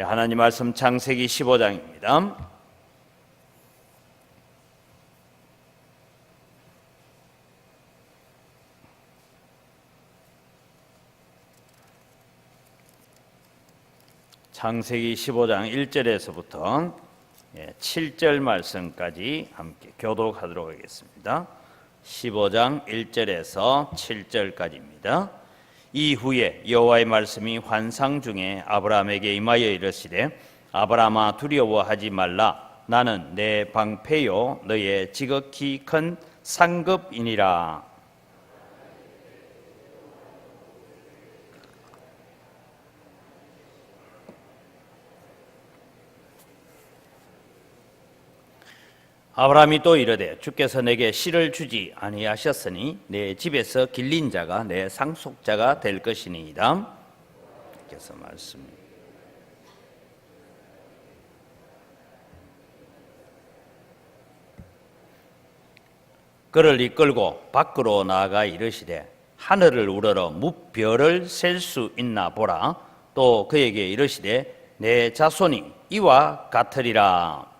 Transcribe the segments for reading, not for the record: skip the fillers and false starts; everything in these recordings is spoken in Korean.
하나님 말씀 창세기 15장입니다. 창세기 15장 1절에서부터 7절 말씀까지 함께 교독하도록 하겠습니다. 15장 1절에서 7절까지입니다. 이후에 여호와의 말씀이 환상 중에 아브라함에게 임하여 이르시되 아브라함아 두려워하지 말라. 나는 내 방패요 너의 지극히 큰 상급이니라. 아브라함이 또 이르되 주께서 내게 씨를 주지 아니하셨으니 내 집에서 길린 자가 내 상속자가 될 것이니이다. 주께서 말씀. 그를 이끌고 밖으로 나아가 이르시되 하늘을 우러러 무별을 셀 수 있나 보라. 또 그에게 이르시되 내 자손이 이와 같으리라.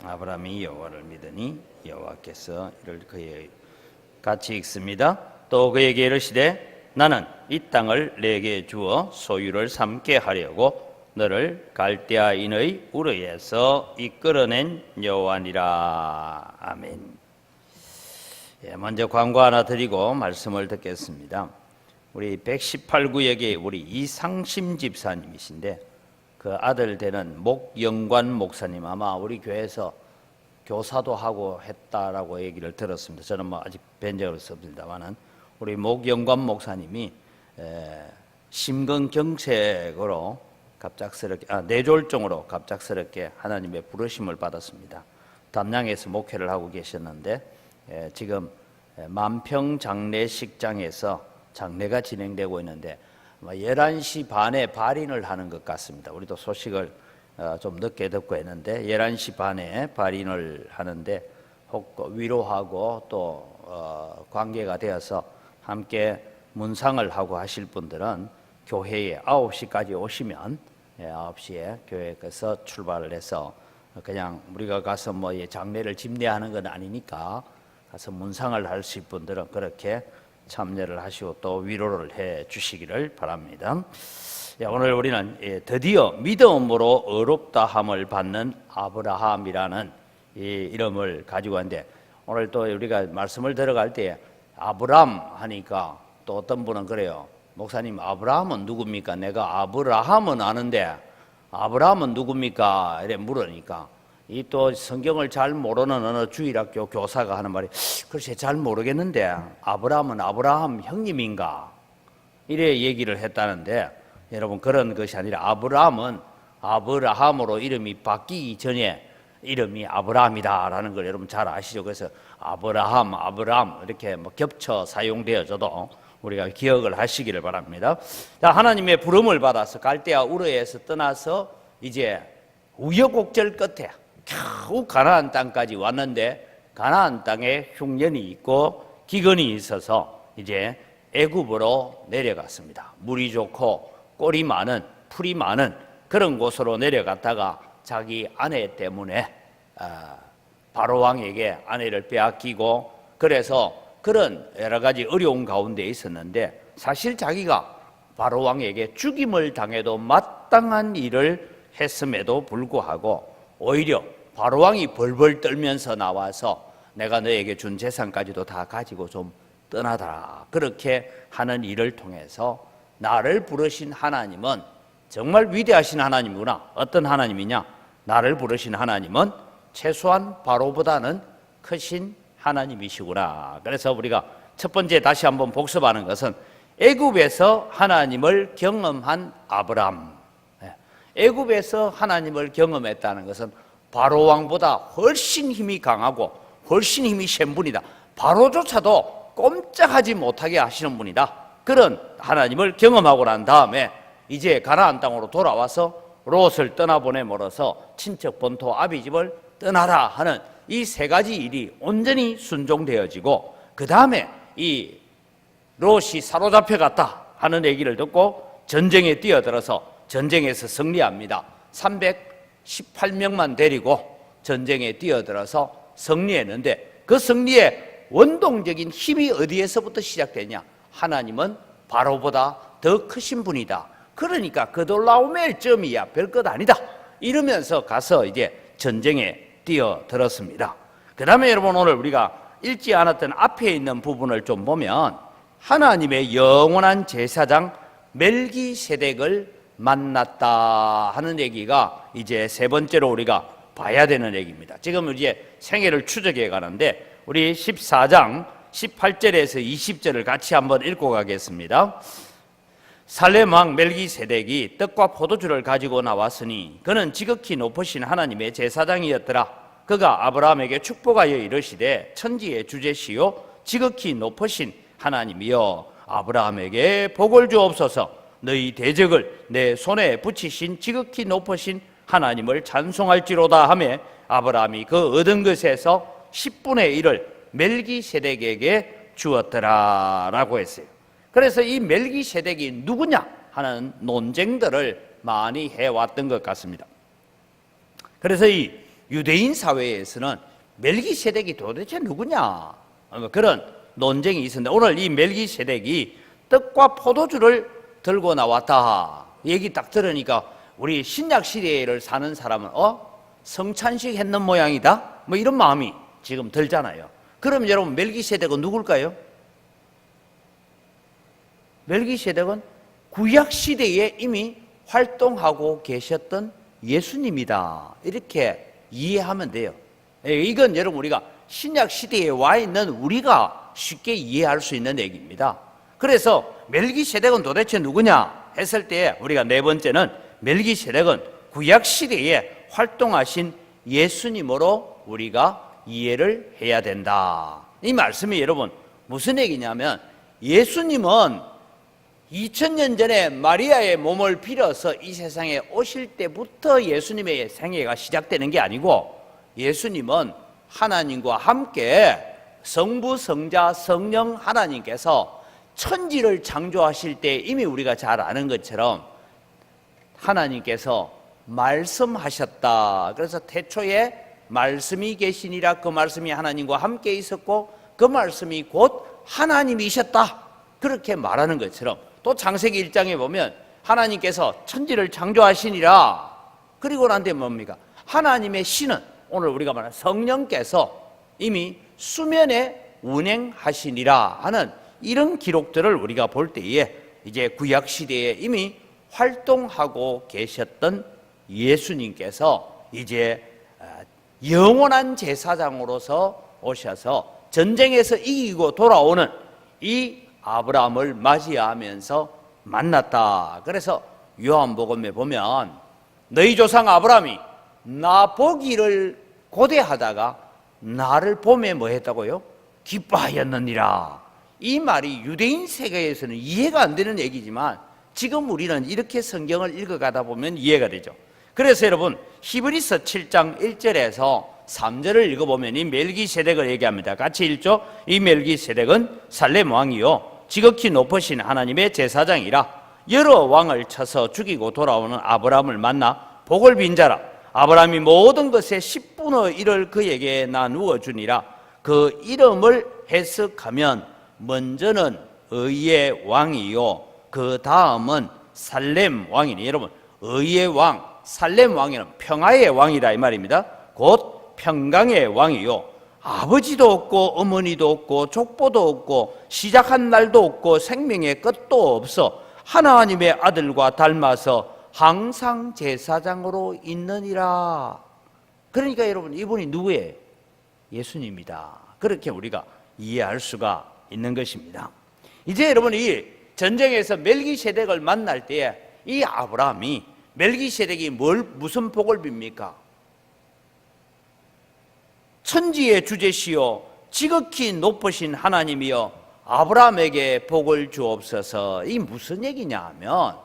아브라함이 여호와를 믿으니 여호와께서 이를 그에게 같이 읽습니다. 또 그에게 이르시되 나는 이 땅을 내게 주어 소유를 삼게 하려고 너를 갈대아인의 우르에서 이끌어낸 여호와니라. 아멘. 먼저 광고 하나 드리고 말씀을 듣겠습니다. 우리 118구역의 우리 이상심 집사님이신데 그 아들 되는 목영관 목사님, 아마 우리 교회에서 교사도 하고 했다라고 얘기를 들었습니다. 저는 뭐 아직 뵌 적은 없습니다만은 우리 목영관 목사님이 심근경색으로 갑작스럽게 뇌졸중으로 갑작스럽게 하나님의 부르심을 받았습니다. 담양에서 목회를 하고 계셨는데 지금 만평장례식장에서 장례가 진행되고 있는데 11시 반에 발인을 하는 것 같습니다. 우리도 소식을 좀 늦게 듣고 했는데 11시 반에 발인을 하는데 혹 위로하고 또 관계가 되어서 함께 문상을 하고 하실 분들은 교회에 9시까지 오시면 9시에 교회에서 출발을 해서 그냥 우리가 가서 뭐 장례를 집례하는 건 아니니까 가서 문상을 하실 분들은 그렇게 참여를 하시고 또 위로를 해 주시기를 바랍니다. 오늘 우리는 드디어 믿음으로 의롭다함을 받는 아브라함이라는 이 이름을 가지고 왔는데, 오늘 또 우리가 말씀을 들어갈 때 아브람 하니까 또 어떤 분은 그래요. 목사님, 아브라함은 누굽니까? 내가 아브라함은 아는데 아브라함은 누굽니까? 이래 물으니까 이 또 성경을 잘 모르는 어느 주일학교 교사가 하는 말이, 글쎄 잘 모르겠는데 아브라함은 아브라함 형님인가? 이래 얘기를 했다는데, 여러분 그런 것이 아니라 아브라함은 아브라함으로 이름이 바뀌기 전에 이름이 아브라함이다라는 걸 여러분 잘 아시죠? 그래서 아브라함 이렇게 뭐 겹쳐 사용되어져도 우리가 기억을 하시기를 바랍니다. 자, 하나님의 부름을 받아서 갈대아 우르에서 떠나서 이제 우여곡절 끝에 겨우 가나안 땅까지 왔는데, 가나안 땅에 흉년이 있고 기근이 있어서 이제 애굽으로 내려갔습니다. 물이 좋고 꼴이 많은, 풀이 많은 그런 곳으로 내려갔다가 자기 아내 때문에 바로 왕에게 아내를 빼앗기고, 그래서 그런 여러 가지 어려운 가운데 있었는데, 사실 자기가 바로 왕에게 죽임을 당해도 마땅한 일을 했음에도 불구하고 오히려 바로 왕이 벌벌 떨면서 나와서 내가 너에게 준 재산까지도 다 가지고 좀 떠나더라, 그렇게 하는 일을 통해서 나를 부르신 하나님은 정말 위대하신 하나님이구나. 어떤 하나님이냐? 나를 부르신 하나님은 최소한 바로보다는 크신 하나님이시구나. 그래서 우리가 첫 번째 다시 한번 복습하는 것은 애굽에서 하나님을 경험한 아브람. 애굽에서 하나님을 경험했다는 것은 바로 왕보다 훨씬 힘이 강하고 훨씬 힘이 센 분이다. 바로조차도 꼼짝하지 못하게 하시는 분이다. 그런 하나님을 경험하고 난 다음에 이제 가나안 땅으로 돌아와서 롯을 떠나보내므로써 친척 본토 아비집을 떠나라 하는 이 세 가지 일이 온전히 순종되어지고, 그 다음에 이 롯이 사로잡혀 갔다 하는 얘기를 듣고 전쟁에 뛰어들어서 전쟁에서 승리합니다. 318명만 데리고 전쟁에 뛰어들어서 승리했는데 그 승리의 원동적인 힘이 어디에서부터 시작되냐? 하나님은 바로보다 더 크신 분이다. 그러니까 그돌라오멜 점이야, 별것 아니다. 이러면서 가서 이제 전쟁에 뛰어들었습니다. 그 다음에 여러분, 오늘 우리가 읽지 않았던 앞에 있는 부분을 좀 보면 하나님의 영원한 제사장 멜기세덱을 만났다 하는 얘기가 이제 세 번째로 우리가 봐야 되는 얘기입니다. 지금 이제 생애를 추적해 가는데 우리 14장 18절에서 20절을 같이 한번 읽고 가겠습니다. 살렘 왕 멜기세덱이 떡과 포도주를 가지고 나왔으니 그는 지극히 높으신 하나님의 제사장이었더라. 그가 아브라함에게 축복하여 이르시되 천지의 주제시요 지극히 높으신 하나님이여 아브라함에게 복을 주옵소서. 너희 대적을 내 손에 붙이신 지극히 높으신 하나님을 찬송할지로다 하며 아브라함이 그 얻은 것에서 10분의 1을 멜기세덱에게 주었더라 라고 했어요. 그래서 이 멜기세덱이 누구냐 하는 논쟁들을 많이 해왔던 것 같습니다. 그래서 이 유대인 사회에서는 멜기세덱이 도대체 누구냐 그런 논쟁이 있었는데 오늘 이 멜기세덱이 떡과 포도주를 들고 나왔다 얘기 딱 들으니까 우리 신약 시대를 사는 사람은 성찬식 했는 모양이다 뭐 이런 마음이 지금 들잖아요. 그럼 여러분 멜기세덱은 누굴까요? 멜기세덱은 구약 시대에 이미 활동하고 계셨던 예수님이다 이렇게 이해하면 돼요. 이건 여러분 우리가 신약 시대에 와 있는 우리가 쉽게 이해할 수 있는 얘기입니다. 그래서 멜기세덱은 도대체 누구냐 했을 때 우리가 네 번째는 멜기세덱은 구약 시대에 활동하신 예수님으로 우리가 이해를 해야 된다. 이 말씀이 여러분 무슨 얘기냐면 예수님은 2000년 전에 마리아의 몸을 빌어서 이 세상에 오실 때부터 예수님의 생애가 시작되는 게 아니고 예수님은 하나님과 함께 성부, 성자, 성령 하나님께서 천지를 창조하실 때 이미 우리가 잘 아는 것처럼 하나님께서 말씀하셨다. 그래서 태초에 말씀이 계시니라 그 말씀이 하나님과 함께 있었고 그 말씀이 곧 하나님이셨다. 그렇게 말하는 것처럼 또 창세기 1장에 보면 하나님께서 천지를 창조하시니라 그리고 난 뒤에 뭡니까? 하나님의 신은 오늘 우리가 말하는 성령께서 이미 수면에 운행하시니라 하는 이런 기록들을 우리가 볼 때에 이제 구약 시대에 이미 활동하고 계셨던 예수님께서 이제 영원한 제사장으로서 오셔서 전쟁에서 이기고 돌아오는 이 아브라함을 맞이하면서 만났다. 그래서 요한복음에 보면 너희 조상 아브라함이 나 보기를 고대하다가 나를 보매 뭐 했다고요? 기뻐하였느니라. 이 말이 유대인 세계에서는 이해가 안 되는 얘기지만 지금 우리는 이렇게 성경을 읽어가다 보면 이해가 되죠. 그래서 여러분 히브리서 7장 1절에서 3절을 읽어보면 이 멜기세덱을 얘기합니다. 같이 읽죠. 이 멜기세덱은 살렘 왕이요 지극히 높으신 하나님의 제사장이라 여러 왕을 쳐서 죽이고 돌아오는 아브라함을 만나 복을 빈 자라. 아브라함이 모든 것의 10분의 1을 그에게 나누어 주니라. 그 이름을 해석하면 먼저는 의의 왕이요 그 다음은 살렘 왕이니 여러분 의의 왕 살렘 왕이는 평화의 왕이다 이 말입니다. 곧 평강의 왕이요 아버지도 없고 어머니도 없고 족보도 없고 시작한 날도 없고 생명의 끝도 없어 하나님의 아들과 닮아서 항상 제사장으로 있느니라. 그러니까 여러분 이분이 누구예요? 예수님이다. 그렇게 우리가 이해할 수가 있는 것입니다. 이제 여러분 이 전쟁에서 멜기세덱을 만날 때에 이 아브라함이 멜기세덱이 무슨 복을 빕니까? 천지의 주제시요 지극히 높으신 하나님이여 아브라함에게 복을 주옵소서. 이 무슨 얘기냐 하면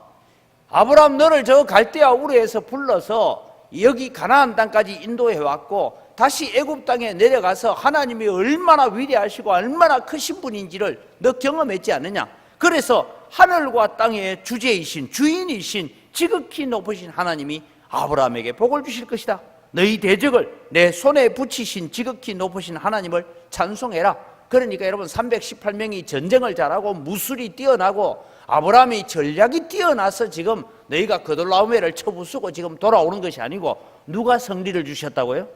아브라함 너를 저 갈대아 우르에서 불러서 여기 가나안 땅까지 인도해 왔고 다시 애굽 땅에 내려가서 하나님이 얼마나 위대하시고 얼마나 크신 분인지를 너 경험했지 않느냐. 그래서 하늘과 땅의 주제이신 주인이신 지극히 높으신 하나님이 아브라함에게 복을 주실 것이다. 너희 대적을 내 손에 붙이신 지극히 높으신 하나님을 찬송해라. 그러니까 여러분 318명이 전쟁을 잘하고 무술이 뛰어나고 아브라함이 전략이 뛰어나서 지금 너희가 그돌라오메를 쳐부수고 지금 돌아오는 것이 아니고 누가 승리를 주셨다고요?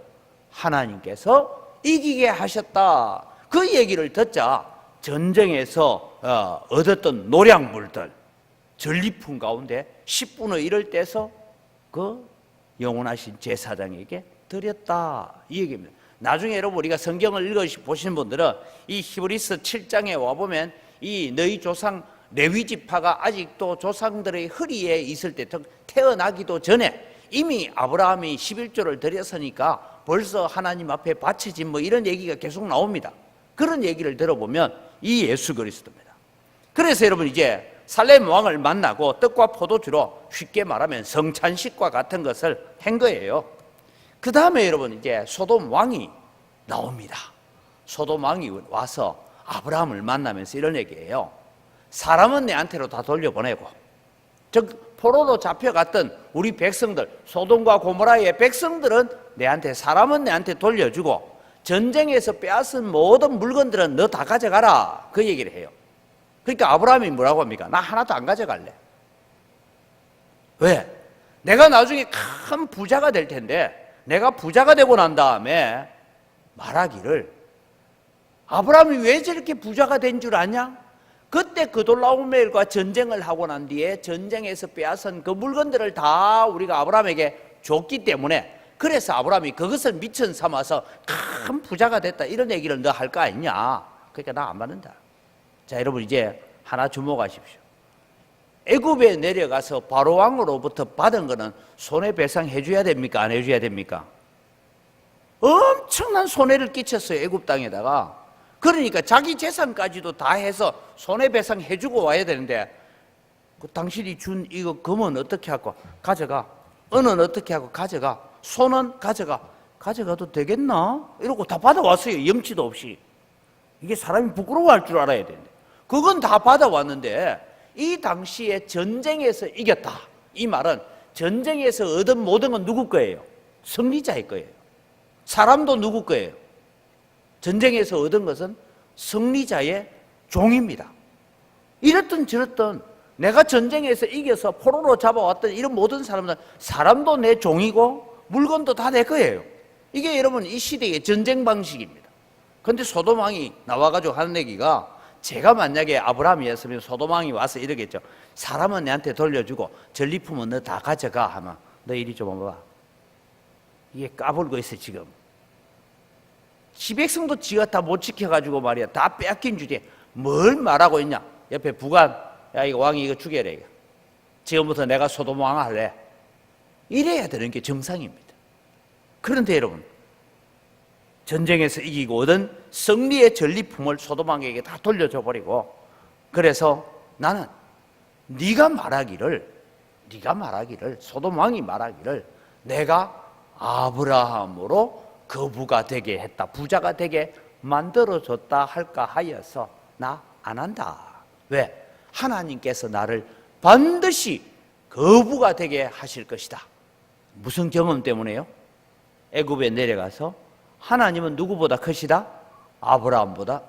하나님께서 이기게 하셨다. 그 얘기를 듣자 전쟁에서 얻었던 노량물들 전리품 가운데 10분의 1을 떼서 그 영원하신 제사장에게 드렸다 이 얘기입니다. 나중에 여러분 우리가 성경을 읽어보시는 분들은 이 히브리서 7장에 와보면 이 너희 조상 레위 지파가 아직도 조상들의 허리에 있을 때 태어나기도 전에 이미 아브라함이 11조를 드렸으니까 벌써 하나님 앞에 바쳐진 뭐 이런 얘기가 계속 나옵니다. 그런 얘기를 들어보면 이 예수 그리스도입니다. 그래서 여러분 이제 살렘 왕을 만나고 떡과 포도주로 쉽게 말하면 성찬식과 같은 것을 한 거예요. 그 다음에 여러분 이제 소돔 왕이 나옵니다. 소돔 왕이 와서 아브라함을 만나면서 이런 얘기예요. 사람은 내한테로 다 돌려보내고, 즉 포로로 잡혀갔던 우리 백성들, 소돔과 고모라의 백성들은 내한테, 사람은 내한테 돌려주고 전쟁에서 빼앗은 모든 물건들은 너 다 가져가라 그 얘기를 해요. 그러니까 아브라함이 뭐라고 합니까? 나 하나도 안 가져갈래. 왜? 내가 나중에 큰 부자가 될 텐데 내가 부자가 되고 난 다음에 말하기를 아브라함이 왜 저렇게 부자가 된 줄 아냐? 그때 그돌라오멜과 전쟁을 하고 난 뒤에 전쟁에서 빼앗은 그 물건들을 다 우리가 아브라함에게 줬기 때문에, 그래서 아브라함이 그것을 미천 삼아서 큰 부자가 됐다 이런 얘기를 너 할 거 아니냐. 그러니까 나 안 받는다. 자, 여러분 이제 하나 주목하십시오. 애굽에 내려가서 바로 왕으로부터 받은 거는 손해배상 해줘야 됩니까? 안 해줘야 됩니까? 엄청난 손해를 끼쳤어요, 애굽 땅에다가. 그러니까 자기 재산까지도 다 해서 손해배상 해주고 와야 되는데, 그 당신이 준 이거 금은 어떻게 하고 가져가, 은은 어떻게 하고 가져가, 손은 가져가도 되겠나? 이러고 다 받아왔어요, 염치도 없이. 이게 사람이 부끄러워할 줄 알아야 되는데 그건 다 받아왔는데, 이 당시에 전쟁에서 이겼다 이 말은 전쟁에서 얻은 모든 건 누구 거예요? 승리자의 거예요. 사람도 누구 거예요? 전쟁에서 얻은 것은 승리자의 종입니다. 이랬든 저랬든 내가 전쟁에서 이겨서 포로로 잡아왔던 이런 모든 사람들, 사람도 내 종이고 물건도 다 내 거예요. 이게 여러분 이 시대의 전쟁 방식입니다. 그런데 소돔 왕이 나와가지고 하는 얘기가, 제가 만약에 아브라함이었으면 소돔 왕이 와서 이러겠죠. 사람은 내한테 돌려주고 전리품은 너 다 가져가 하면, 너 이리 좀 와봐. 이게 까불고 있어 지금. 지백성도 지가 다 못 지켜가지고 말이야, 다 빼앗긴 주제에 뭘 말하고 있냐. 옆에 부관, 야 이거 왕이 이거 죽여라 이거. 지금부터 내가 소돔 왕 할래. 이래야 되는 게 정상입니다. 그런데 여러분, 전쟁에서 이기고 얻은 승리의 전리품을 소돔 왕에게 다 돌려줘 버리고, 그래서 나는 네가 말하기를 소돔 왕이 말하기를 내가 아브라함으로 거부가 되게 했다, 부자가 되게 만들어줬다 할까 하여서 나 안 한다. 왜? 하나님께서 나를 반드시 거부가 되게 하실 것이다. 무슨 경험 때문에요? 애굽에 내려가서 하나님은 누구보다 크시다? 아브라함보다,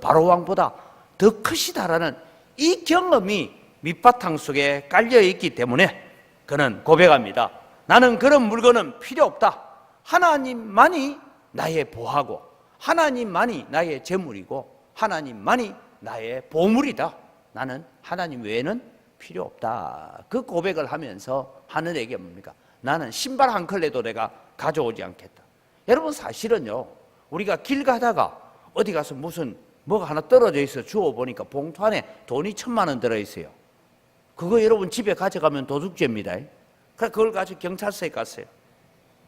바로 왕보다 더 크시다라는 이 경험이 밑바탕 속에 깔려있기 때문에 그는 고백합니다. 나는 그런 물건은 필요 없다. 하나님만이 나의 보하고 하나님만이 나의 재물이고 하나님만이 나의 보물이다. 나는 하나님 외에는 필요 없다. 그 고백을 하면서 하는 얘기가 뭡니까? 나는 신발 한 컬레도 내가 가져오지 않겠다. 여러분 사실은요, 우리가 길 가다가 어디 가서 무슨 뭐가 하나 떨어져 있어 주워보니까 봉투 안에 돈이 1,000만 원 들어있어요. 그거 여러분 집에 가져가면 도둑죄입니다. 그걸 가지고 경찰서에 갔어요.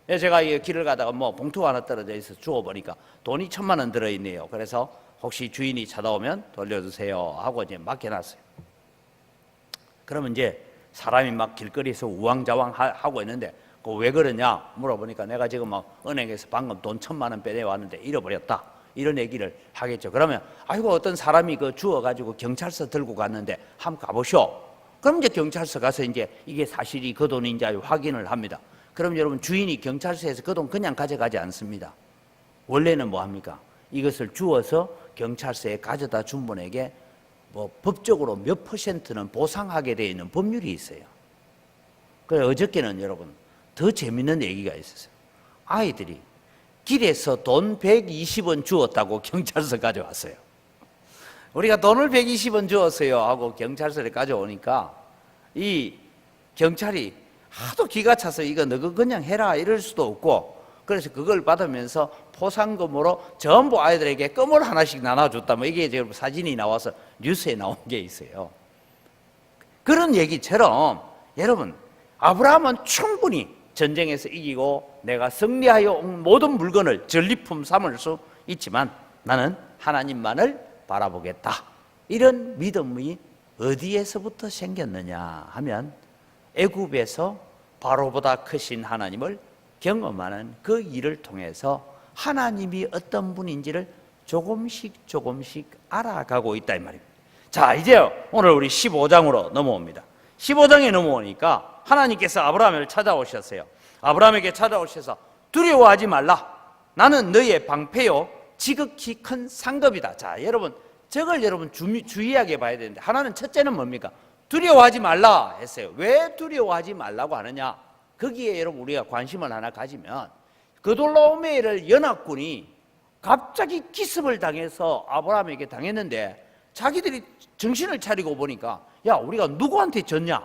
제가 이 길을 가다가 뭐 봉투가 하나 떨어져 있어 주워보니까 돈이 1,000만 원 들어있네요. 그래서 혹시 주인이 찾아오면 돌려주세요 하고 이제 맡겨놨어요. 그러면 이제 사람이 막 길거리에서 우왕좌왕 하고 있는데, 그 왜 그러냐 물어보니까 내가 지금 막 은행에서 방금 돈 1,000만 원 빼내왔는데 잃어버렸다, 이런 얘기를 하겠죠. 그러면 아이고 어떤 사람이 그 주워가지고 경찰서 들고 갔는데 한번 가보쇼. 그럼 이제 경찰서 가서 이제 이게 사실이 그 돈인지 확인을 합니다. 그럼 여러분 주인이 경찰서에서 그 돈 그냥 가져가지 않습니다. 원래는 뭐 합니까? 이것을 주어서 경찰서에 가져다 준 분에게 뭐 법적으로 몇 %는 보상하게 되어 있는 법률이 있어요. 그래서 어저께는 여러분 더 재밌는 얘기가 있었어요. 아이들이 길에서 돈 120원 주었다고 경찰서 가져왔어요. 우리가 돈을 120원 주었어요 하고 경찰서에 가져오니까 이 경찰이 하도 기가 차서 이거 너가 그냥 해라 이럴 수도 없고, 그래서 그걸 받으면서 포상금으로 전부 아이들에게 껌을 하나씩 나눠줬다. 뭐 이게 지금 사진이 나와서 뉴스에 나온 게 있어요. 그런 얘기처럼 여러분, 아브라함은 충분히 전쟁에서 이기고 내가 승리하여 온 모든 물건을 전리품 삼을 수 있지만 나는 하나님만을 바라보겠다. 이런 믿음이 어디에서부터 생겼느냐 하면 애굽에서 바로보다 크신 하나님을 경험하는 그 일을 통해서 하나님이 어떤 분인지를 조금씩 알아가고 있다 이 말입니다. 자, 이제 오늘 우리 15장으로 넘어옵니다. 15장에 넘어오니까 하나님께서 아브라함을 찾아오셨어요. 아브라함에게 찾아오셔서 두려워하지 말라. 나는 너의 방패요 지극히 큰 상급이다. 자, 여러분 저걸 여러분 주의하게 봐야 되는데, 하나는 첫째는 뭡니까? 두려워하지 말라 했어요. 왜 두려워하지 말라고 하느냐? 거기에 여러분 우리가 관심을 하나 가지면, 그돌라오메르 연합군이 갑자기 기습을 당해서 아브라함에게 당했는데 자기들이 정신을 차리고 보니까 야, 우리가 누구한테 졌냐?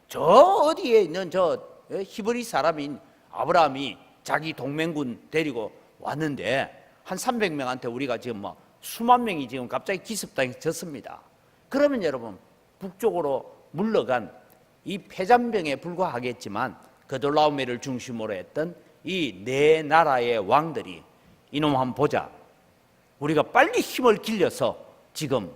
저 어디에 있는 저 히브리 사람인 아브라함이 자기 동맹군 데리고 왔는데 한 300명한테 우리가 지금 뭐 수만 명이 지금 갑자기 기습당해서 졌습니다. 그러면 여러분 북쪽으로 물러간 이 패잔병에 불과하겠지만 그돌라오메를 중심으로 했던 이 네 나라의 왕들이 이놈 한번 보자, 우리가 빨리 힘을 길려서 지금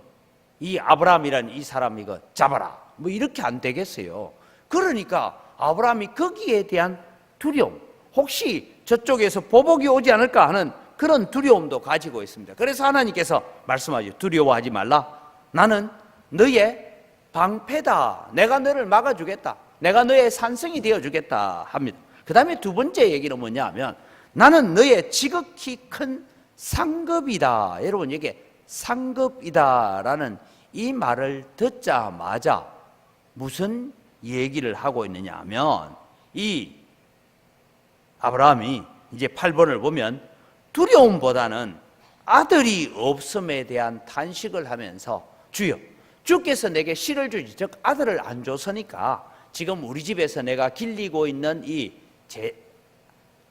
이 아브라함이란 이 사람 이거 잡아라, 뭐 이렇게 안 되겠어요. 그러니까 아브라함이 거기에 대한 두려움, 혹시 저쪽에서 보복이 오지 않을까 하는 그런 두려움도 가지고 있습니다. 그래서 하나님께서 말씀하죠. 두려워하지 말라. 나는 너의 방패다. 내가 너를 막아주겠다. 내가 너의 산성이 되어주겠다 합니다. 그 다음에 두 번째 얘기는 뭐냐 하면 나는 너의 지극히 큰 상급이다. 여러분, 이게 상급이다라는 이 말을 듣자마자 무슨 얘기를 하고 있느냐 하면, 이 아브라함이 이제 8번을 보면 두려움보다는 아들이 없음에 대한 탄식을 하면서 주여, 주께서 내게 씨를 주지, 즉 아들을 안 줘서니까 지금 우리 집에서 내가 길리고 있는 이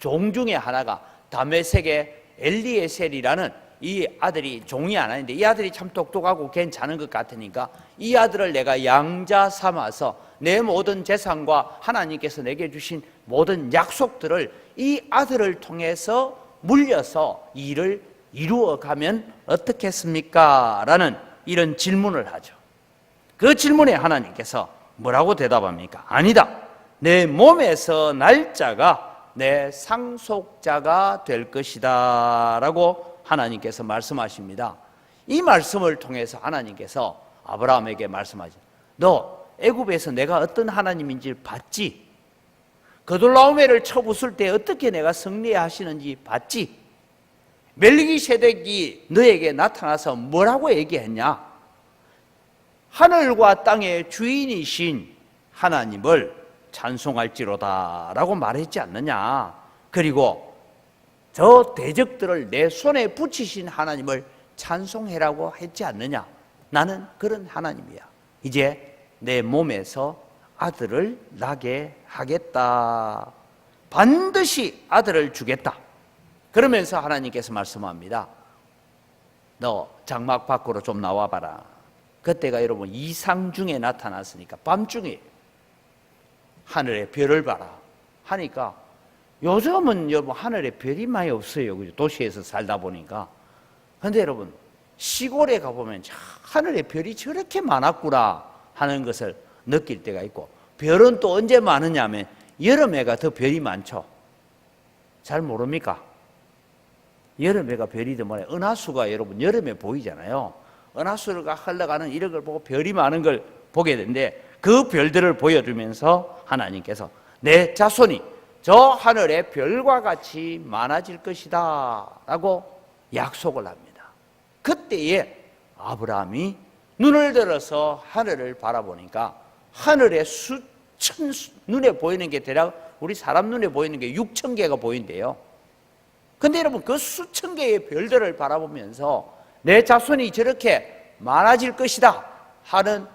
종 중에 하나가 다메섹의 엘리에셀이라는 이 아들이 종이 하나인데, 이 아들이 참 똑똑하고 괜찮은 것 같으니까 이 아들을 내가 양자 삼아서 내 모든 재산과 하나님께서 내게 주신 모든 약속들을 이 아들을 통해서 물려서 일을 이루어가면 어떻겠습니까? 라는 이런 질문을 하죠. 그 질문에 하나님께서 뭐라고 대답합니까? 아니다. 내 몸에서 날 자가 내 상속자가 될 것이다 라고 하나님께서 말씀하십니다. 이 말씀을 통해서 하나님께서 아브라함에게 말씀하죠. 너 애굽에서 내가 어떤 하나님인지 봤지? 그돌라오메를 쳐부술 때 어떻게 내가 승리하시는지 봤지? 멜기세덱이 너에게 나타나서 뭐라고 얘기했냐? 하늘과 땅의 주인이신 하나님을 찬송할지로다 라고 말했지 않느냐? 그리고 저 대적들을 내 손에 붙이신 하나님을 찬송해라고 했지 않느냐? 나는 그런 하나님이야. 이제 내 몸에서 아들을 나게 하겠다. 반드시 아들을 주겠다. 그러면서 하나님께서 말씀합니다. 너 장막 밖으로 좀 나와봐라. 그때가 여러분 이상 중에 나타났으니까 밤중에 하늘에 별을 봐라 하니까, 요즘은 여러분 하늘에 별이 많이 없어요. 그죠? 도시에서 살다 보니까. 근데 여러분 시골에 가보면 하늘에 별이 저렇게 많았구나 하는 것을 느낄 때가 있고, 별은 또 언제 많으냐면 여름에가 더 별이 많죠. 잘 모릅니까? 여름에가 별이 더 많아요. 은하수가 여러분 여름에 보이잖아요. 은하수가 흘러가는 이런 걸 보고 별이 많은 걸 보게 되는데, 그 별들을 보여주면서 하나님께서 내 자손이 저 하늘의 별과 같이 많아질 것이다 라고 약속을 합니다. 그때에 아브라함이 눈을 들어서 하늘을 바라보니까 하늘의 수천, 눈에 보이는 게 대략 우리 사람 눈에 보이는 게 6천 개가 보인대요. 근데 여러분, 그 수천 개의 별들을 바라보면서 내 자손이 저렇게 많아질 것이다 하는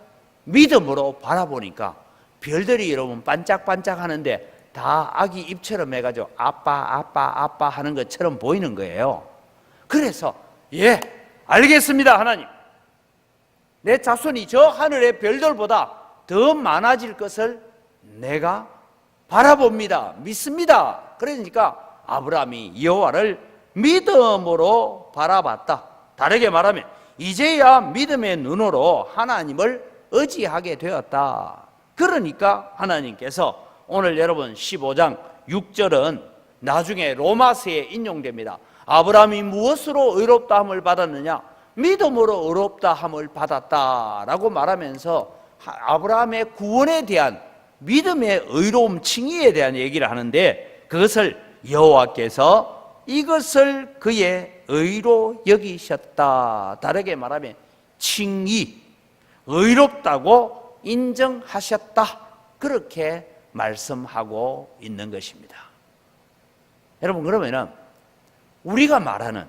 믿음으로 바라보니까 별들이 여러분 반짝반짝 하는데 다 아기 입처럼 해가지고 아빠 하는 것처럼 보이는 거예요. 그래서 예, 알겠습니다 하나님, 내 자손이 저 하늘의 별들보다 더 많아질 것을 내가 바라봅니다, 믿습니다. 그러니까 아브라함이 여호와를 믿음으로 바라봤다. 다르게 말하면 이제야 믿음의 눈으로 하나님을 의지하게 되었다. 그러니까 하나님께서 오늘 여러분 15장 6절은 나중에 로마서에 인용됩니다. 아브라함이 무엇으로 의롭다함을 받았느냐? 믿음으로 의롭다함을 받았다라고 말하면서 아브라함의 구원에 대한 믿음의 의로움 칭의에 대한 얘기를 하는데, 그것을 여호와께서 이것을 그의 의로 여기셨다. 다르게 말하면 칭의, 의롭다고 인정하셨다. 그렇게 말씀하고 있는 것입니다. 여러분, 그러면은 우리가 말하는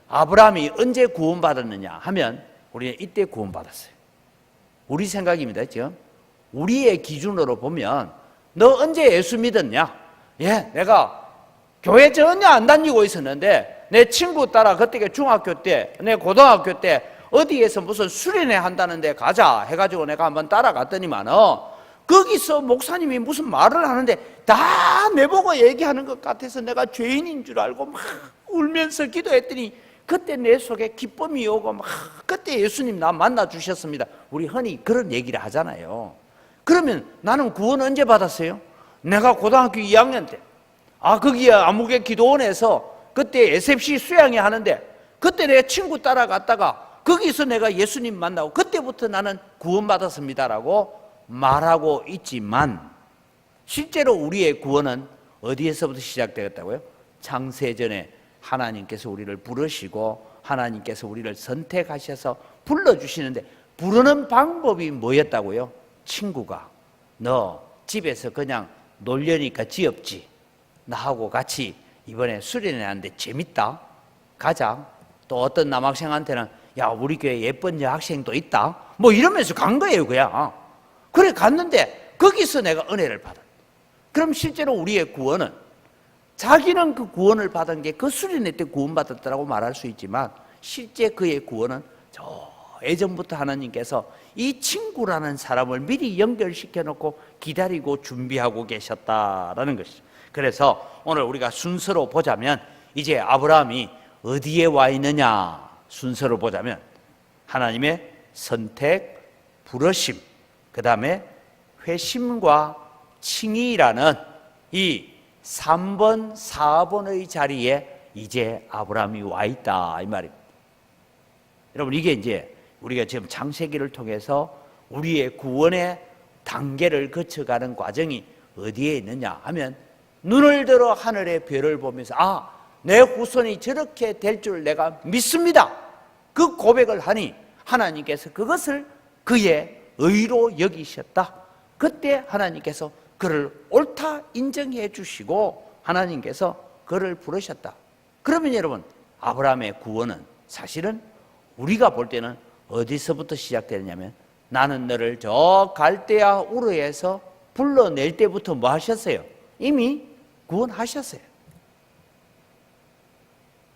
아브라함이 언제 구원받았느냐 하면 우리는 이때 구원받았어요. 우리 생각입니다. 지금 우리의 기준으로 보면 너 언제 예수 믿었냐? 예, 내가 교회 전혀 안 다니고 있었는데 내 친구 따라 그때 중학교 때, 내 고등학교 때 어디에서 무슨 수련회 한다는데 가자 해가지고 내가 한번 따라갔더니만 거기서 목사님이 무슨 말을 하는데 다 내보고 얘기하는 것 같아서 내가 죄인인 줄 알고 막 울면서 기도했더니 그때 내 속에 기쁨이 오고 막 그때 예수님 나 만나 주셨습니다. 우리 흔히 그런 얘기를 하잖아요. 그러면 나는 구원 언제 받았어요? 내가 고등학교 2학년 때 거기에 아무개 기도원에서 그때 SFC 수양회 하는데 그때 내 친구 따라갔다가 거기서 내가 예수님 만나고 그때부터 나는 구원받았습니다라고 말하고 있지만, 실제로 우리의 구원은 어디에서부터 시작되었다고요? 창세전에 하나님께서 우리를 부르시고 하나님께서 우리를 선택하셔서 불러주시는데, 부르는 방법이 뭐였다고요? 친구가 너 집에서 그냥 놀려니까 지없지, 나하고 같이 이번에 수련회 하는데 재밌다, 가자. 또 어떤 남학생한테는 야, 우리 교회 예쁜 여학생도 있다, 뭐 이러면서 간 거예요. 그냥 그래 갔는데 거기서 내가 은혜를 받았다. 그럼 실제로 우리의 구원은, 자기는 그 구원을 받은 게 그 수련회 때 구원받았다라고 말할 수 있지만, 실제 그의 구원은 저 예전부터 하나님께서 이 친구라는 사람을 미리 연결시켜 놓고 기다리고 준비하고 계셨다라는 것이죠. 그래서 오늘 우리가 순서로 보자면 이제 아브라함이 어디에 와 있느냐, 순서로 보자면 하나님의 선택, 부르심, 그 다음에 회심과 칭의라는 이 3번, 4번의 자리에 이제 아브라함이 와 있다 이 말입니다. 여러분, 이게 이제 우리가 지금 창세기를 통해서 우리의 구원의 단계를 거쳐가는 과정이 어디에 있느냐 하면, 눈을 들어 하늘의 별을 보면서 내 후손이 저렇게 될 줄 내가 믿습니다, 그 고백을 하니 하나님께서 그것을 그의 의로 여기셨다. 그때 하나님께서 그를 옳다 인정해 주시고 하나님께서 그를 부르셨다. 그러면 여러분, 아브라함의 구원은 사실은 우리가 볼 때는 어디서부터 시작되느냐면, 나는 너를 저 갈대아 우르에서 불러낼 때부터 뭐 하셨어요? 이미 구원하셨어요.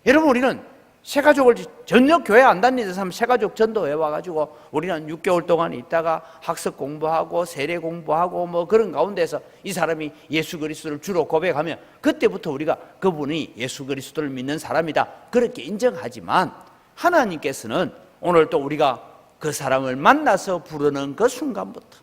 여러분, 우리는 새가족을 전혀 교회 안 다니는 사람 새가족 전도회 와가지고 우리는 6개월 동안 있다가 학습 공부하고 세례 공부하고 뭐 그런 가운데서 이 사람이 예수 그리스도를 주로 고백하면 그때부터 우리가 그분이 예수 그리스도를 믿는 사람이다 그렇게 인정하지만, 하나님께서는 오늘 또 우리가 그 사람을 만나서 부르는 그 순간부터,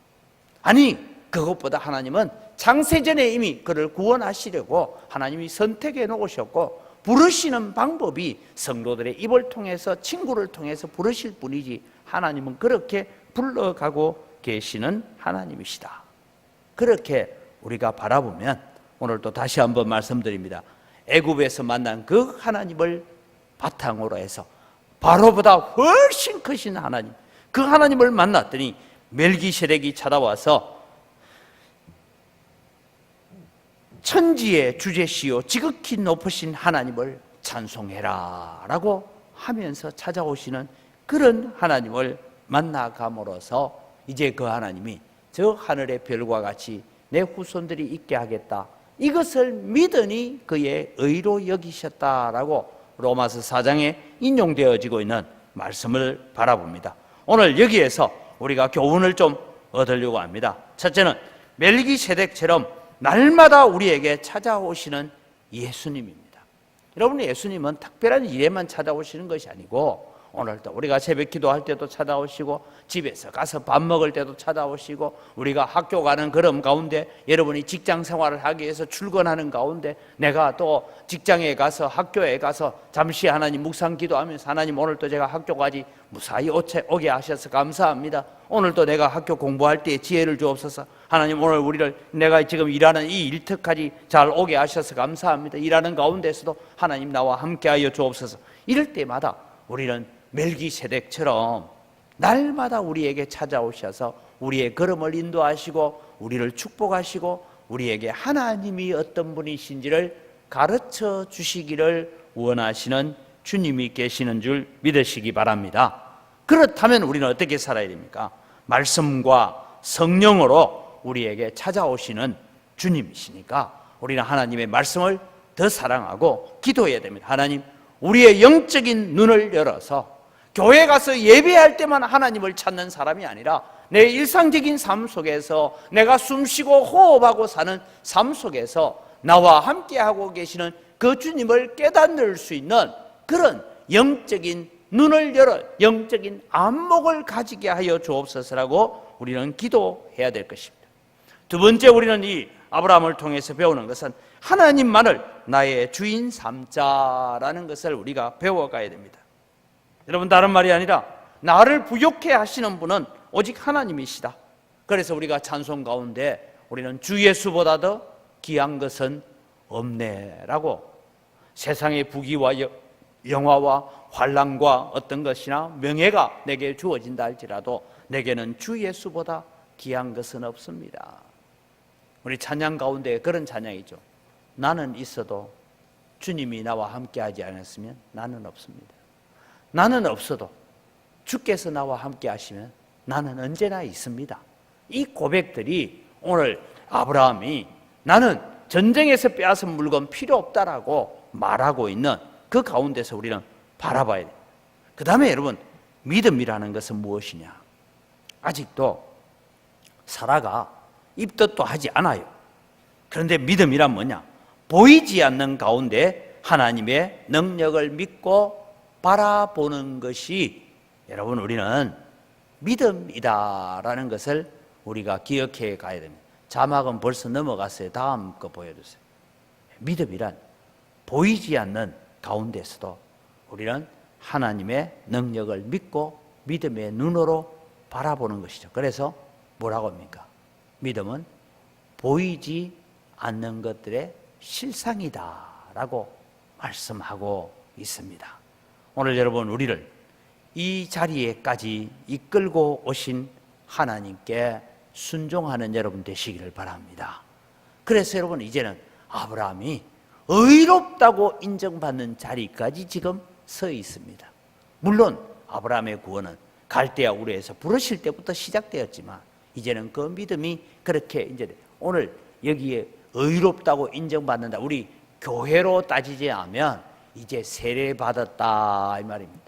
아니 그것보다 하나님은 창세전에 이미 그를 구원하시려고 하나님이 선택해 놓으셨고, 부르시는 방법이 성도들의 입을 통해서 친구를 통해서 부르실 뿐이지 하나님은 그렇게 불러가고 계시는 하나님이시다. 그렇게 우리가 바라보면 오늘도 다시 한번 말씀드립니다. 애굽에서 만난 그 하나님을 바탕으로 해서 바로보다 훨씬 크신 하나님, 그 하나님을 만났더니 멜기세덱이 찾아와서 천지의 주제시요 지극히 높으신 하나님을 찬송해라 라고 하면서 찾아오시는 그런 하나님을 만나감으로써 이제 그 하나님이 저 하늘의 별과 같이 내 후손들이 있게 하겠다, 이것을 믿으니 그의 의로 여기셨다라고 로마서 4장에 인용되어지고 있는 말씀을 바라봅니다. 오늘 여기에서 우리가 교훈을 좀 얻으려고 합니다. 첫째는 멜기세덱처럼 날마다 우리에게 찾아오시는 예수님입니다. 여러분, 예수님은 특별한 일에만 찾아오시는 것이 아니고 오늘도 우리가 새벽 기도할 때도 찾아오시고, 집에서 가서 밥 먹을 때도 찾아오시고, 우리가 학교 가는 걸음 가운데, 여러분이 직장 생활을 하기 위해서 출근하는 가운데, 내가 또 직장에 가서 학교에 가서 잠시 하나님 묵상 기도하면서, 하나님 오늘도 제가 학교까지 무사히 오게 하셔서 감사합니다. 오늘도 내가 학교 공부할 때 지혜를 주옵소서. 하나님 오늘 우리를 내가 지금 일하는 이 일터까지 잘 오게 하셔서 감사합니다. 일하는 가운데서도 하나님 나와 함께하여 주옵소서. 이럴 때마다 우리는 멜기세덱처럼 날마다 우리에게 찾아오셔서 우리의 걸음을 인도하시고 우리를 축복하시고 우리에게 하나님이 어떤 분이신지를 가르쳐 주시기를 원하시는 주님이 계시는 줄 믿으시기 바랍니다. 그렇다면 우리는 어떻게 살아야 됩니까? 말씀과 성령으로 우리에게 찾아오시는 주님이시니까 우리는 하나님의 말씀을 더 사랑하고 기도해야 됩니다. 하나님, 우리의 영적인 눈을 열어서 교회 가서 예배할 때만 하나님을 찾는 사람이 아니라 내 일상적인 삶 속에서 내가 숨쉬고 호흡하고 사는 삶 속에서 나와 함께하고 계시는 그 주님을 깨닫을 수 있는 그런 영적인 눈을 열어 영적인 안목을 가지게 하여 주옵소서라고 우리는 기도해야 될 것입니다. 두 번째, 우리는 이 아브라함을 통해서 배우는 것은 하나님만을 나의 주인 삼자라는 것을 우리가 배워가야 됩니다. 여러분, 다른 말이 아니라 나를 부욕해 하시는 분은 오직 하나님이시다. 그래서 우리가 찬송 가운데 우리는 주 예수보다 더 귀한 것은 없네라고, 세상의 부귀와 영화와 환난과 어떤 것이나 명예가 내게 주어진다 할지라도 내게는 주 예수보다 귀한 것은 없습니다. 우리 찬양 가운데 그런 찬양이죠. 나는 있어도 주님이 나와 함께하지 않았으면 나는 없습니다. 나는 없어도 주께서 나와 함께 하시면 나는 언제나 있습니다. 이 고백들이 오늘 아브라함이 나는 전쟁에서 빼앗은 물건 필요 없다라고 말하고 있는 그 가운데서 우리는 바라봐야 돼요. 그 다음에 여러분, 믿음이라는 것은 무엇이냐? 아직도 사라가 입덧도 하지 않아요. 그런데 믿음이란 뭐냐? 보이지 않는 가운데 하나님의 능력을 믿고 바라보는 것이 여러분 우리는 믿음이다라는 것을 우리가 기억해 가야 됩니다. 자막은 벌써 넘어갔어요. 다음 거 보여주세요. 믿음이란 보이지 않는 가운데서도 우리는 하나님의 능력을 믿고 믿음의 눈으로 바라보는 것이죠. 그래서 뭐라고 합니까? 믿음은 보이지 않는 것들의 실상이다라고 말씀하고 있습니다. 오늘 여러분, 우리를 이 자리에까지 이끌고 오신 하나님께 순종하는 여러분 되시기를 바랍니다. 그래서 여러분, 이제는 아브라함이 의롭다고 인정받는 자리까지 지금 서 있습니다. 물론 아브라함의 구원은 갈대아 우르에서 부르실 때부터 시작되었지만 이제는 그 믿음이 그렇게 이제 오늘 여기에 의롭다고 인정받는다, 우리 교회로 따지지 않으면 이제 세례받았다 이 말입니다.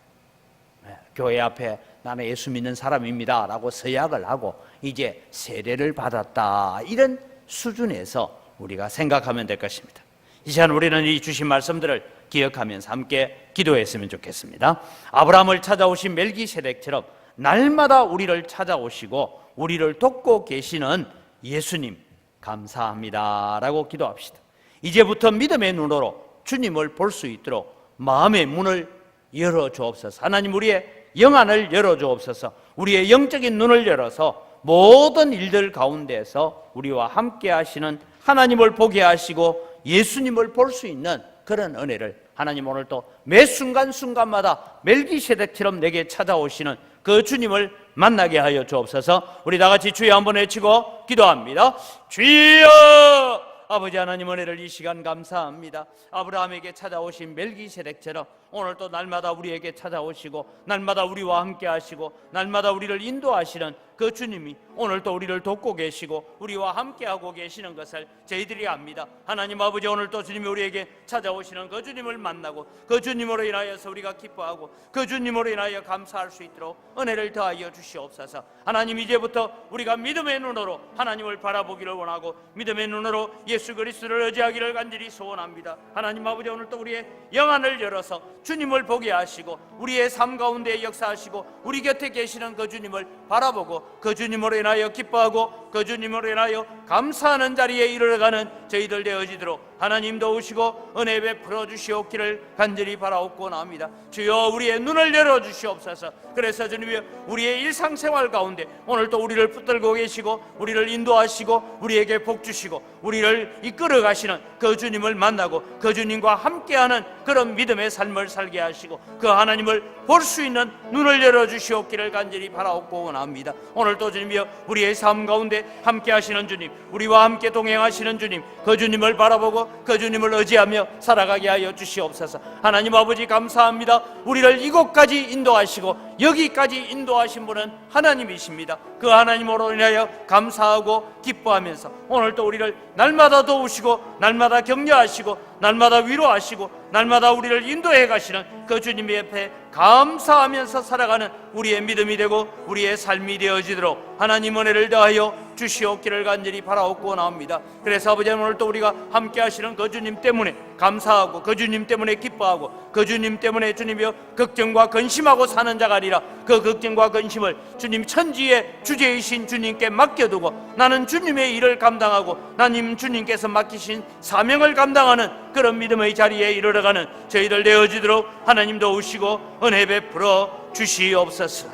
교회 앞에 나는 예수 믿는 사람입니다 라고 서약을 하고 이제 세례를 받았다, 이런 수준에서 우리가 생각하면 될 것입니다. 이 시간 우리는 이 주신 말씀들을 기억하면서 함께 기도했으면 좋겠습니다. 아브라함을 찾아오신 멜기세덱처럼 날마다 우리를 찾아오시고 우리를 돕고 계시는 예수님 감사합니다 라고 기도합시다. 이제부터 믿음의 눈으로 주님을 볼 수 있도록 마음의 문을 열어 주옵소서. 하나님, 우리의 영안을 열어주옵소서. 우리의 영적인 눈을 열어서 모든 일들 가운데서 우리와 함께 하시는 하나님을 보게 하시고 예수님을 볼 수 있는 그런 은혜를 하나님 오늘 또 매 순간순간마다 멜기세덱처럼 내게 찾아오시는 그 주님을 만나게 하여 주옵소서. 우리 다 같이 주여 한번 외치고 기도합니다. 주여! 아버지 하나님 은혜를 이 시간 감사합니다. 아브라함에게 찾아오신 멜기세덱처럼 오늘 또 날마다 우리에게 찾아오시고 날마다 우리와 함께 하시고 날마다 우리를 인도하시는 그 주님이 오늘 또 우리를 돕고 계시고 우리와 함께하고 계시는 것을 저희들이 압니다. 하나님 아버지 오늘 또 주님이 우리에게 찾아오시는 그 주님을 만나고 그 주님으로 인하여서 우리가 기뻐하고 그 주님으로 인하여 감사할 수 있도록 은혜를 더하여 주시옵소서. 하나님 이제부터 우리가 믿음의 눈으로 하나님을 바라보기를 원하고 믿음의 눈으로 예수 그리스도를 의지하기를 간절히 소원합니다. 하나님 아버지 오늘 또 우리의 영안을 열어서 주님을 보게 하시고 우리의 삶 가운데 역사하시고 우리 곁에 계시는 그 주님을 바라보고 그 주님으로 인하여 기뻐하고 그 주님으로 인하여 감사하는 자리에 이르러가는 저희들 되어지도록 하나님 도우시고 은혜 베풀어 주시옵기를 간절히 바라옵고나옵니다. 주여 우리의 눈을 열어주시옵소서. 그래서 주님이 우리의 일상생활 가운데 오늘 또 우리를 붙들고 계시고 우리를 인도하시고 우리에게 복 주시고 우리를 이끌어 가시는 그 주님을 만나고 그 주님과 함께하는 그런 믿음의 삶을 살게 하시고 그 하나님을 볼 수 있는 눈을 열어주시옵기를 간절히 바라옵고 원합니다. 오늘 또 주님이여 우리의 삶 가운데 함께 하시는 주님, 우리와 함께 동행하시는 주님, 그 주님을 바라보고 그 주님을 의지하며 살아가게 하여 주시옵소서. 하나님 아버지 감사합니다. 우리를 이곳까지 인도하시고 여기까지 인도하신 분은 하나님이십니다. 그 하나님으로 인하여 감사하고 기뻐하면서 오늘 또 우리를 날마다 도우시고 날마다 격려하시고 날마다 위로하시고 날마다 우리를 인도해 가시는 그 주님 옆에 감사하면서 살아가는 우리의 믿음이 되고 우리의 삶이 되어지도록 하나님 은혜를 더하여 주시옵기를 간절히 바라옵고 나옵니다. 그래서 아버지 오늘 또 우리가 함께 하시는 그 주님 때문에 감사하고 그 주님 때문에 기뻐하고 그 주님 때문에 주님이여 걱정과 근심하고 사는 자가 아니라 그 걱정과 근심을 주님 천지의 주제이신 주님께 맡겨두고 나는 주님의 일을 감당하고 나님 주님께서 맡기신 사명을 감당하는 그런 믿음의 자리에 이르러가는 저희들 되어지도록 하나님 도우시고 은혜 베풀어 주시옵소서.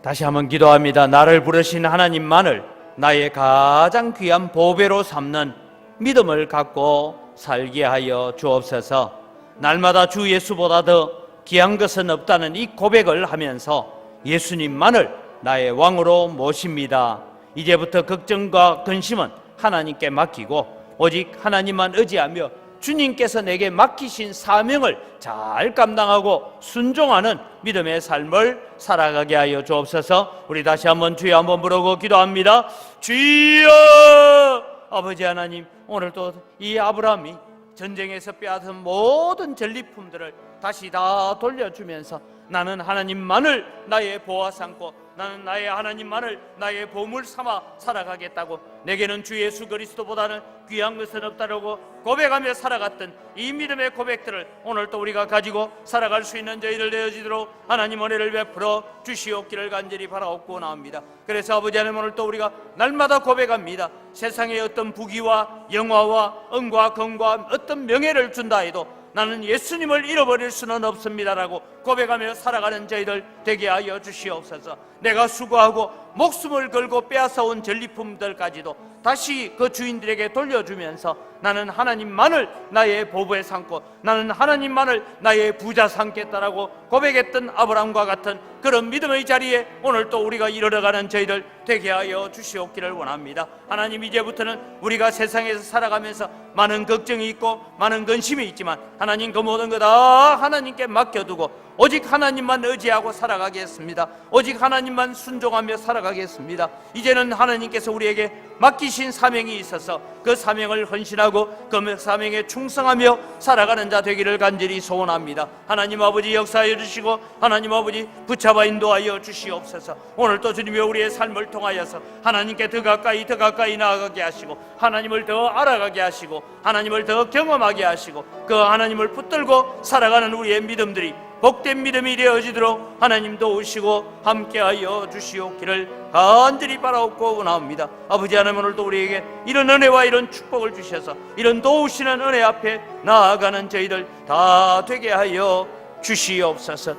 다시 한번 기도합니다. 나를 부르신 하나님만을 나의 가장 귀한 보배로 삼는 믿음을 갖고 살게 하여 주옵소서. 날마다 주 예수보다 더 귀한 것은 없다는 이 고백을 하면서 예수님만을 나의 왕으로 모십니다. 이제부터 걱정과 근심은 하나님께 맡기고 오직 하나님만 의지하며 주님께서 내게 맡기신 사명을 잘 감당하고 순종하는 믿음의 삶을 살아가게 하여 주옵소서. 우리 다시 한번 주여 한번 부르고 기도합니다. 주여! 아버지 하나님, 오늘 또 이 아브라함이 전쟁에서 빼앗은 모든 전리품들을 다시 다 돌려주면서 나는 하나님만을 나의 보화 삼고 나는 나의 하나님만을 나의 보물 삼아 살아가겠다고 내게는 주 예수 그리스도보다는 귀한 것은 없다라고 고백하며 살아갔던 이 믿음의 고백들을 오늘 또 우리가 가지고 살아갈 수 있는 저희들 되어지도록 하나님 은혜를 베풀어 주시옵기를 간절히 바라옵고 나옵니다. 그래서 아버지 하나님 오늘 또 우리가 날마다 고백합니다. 세상의 어떤 부귀와 영화와 은과 금과 어떤 명예를 준다 해도 나는 예수님을 잃어버릴 수는 없습니다라고 고백하며 살아가는 저희들 되게 하여 주시옵소서. 내가 수고하고 목숨을 걸고 빼앗아온 전리품들까지도 다시 그 주인들에게 돌려주면서 나는 하나님만을 나의 보배에 삼고 나는 하나님만을 나의 부자 삼겠다라고 고백했던 아브라함과 같은 그런 믿음의 자리에 오늘 또 우리가 이르러가는 저희들 되게 하여 주시옵기를 원합니다. 하나님 이제부터는 우리가 세상에서 살아가면서 많은 걱정이 있고 많은 근심이 있지만 하나님 그 모든 거 다 하나님께 맡겨두고 오직 하나님만 의지하고 살아가겠습니다. 오직 하나님만 순종하며 살아가겠습니다. 이제는 하나님께서 우리에게 맡기신 사명이 있어서 그 사명을 헌신하고 그 사명에 충성하며 살아가는 자 되기를 간절히 소원합니다. 하나님 아버지 역사하여 주시고 하나님 아버지 붙잡아 인도하여 주시옵소서. 오늘 또 주님이 우리의 삶을 통하여서 하나님께 더 가까이 나아가게 하시고 하나님을 더 알아가게 하시고 하나님을 더 경험하게 하시고 그 하나님을 붙들고 살아가는 우리의 믿음들이 복된 믿음이 되어지도록 하나님 도우시고 함께하여 주시옵기를 간절히 바라옵고 원합니다. 아버지 하나님 오늘도 우리에게 이런 은혜와 이런 축복을 주셔서 이런 도우시는 은혜 앞에 나아가는 저희들 다 되게 하여 주시옵소서.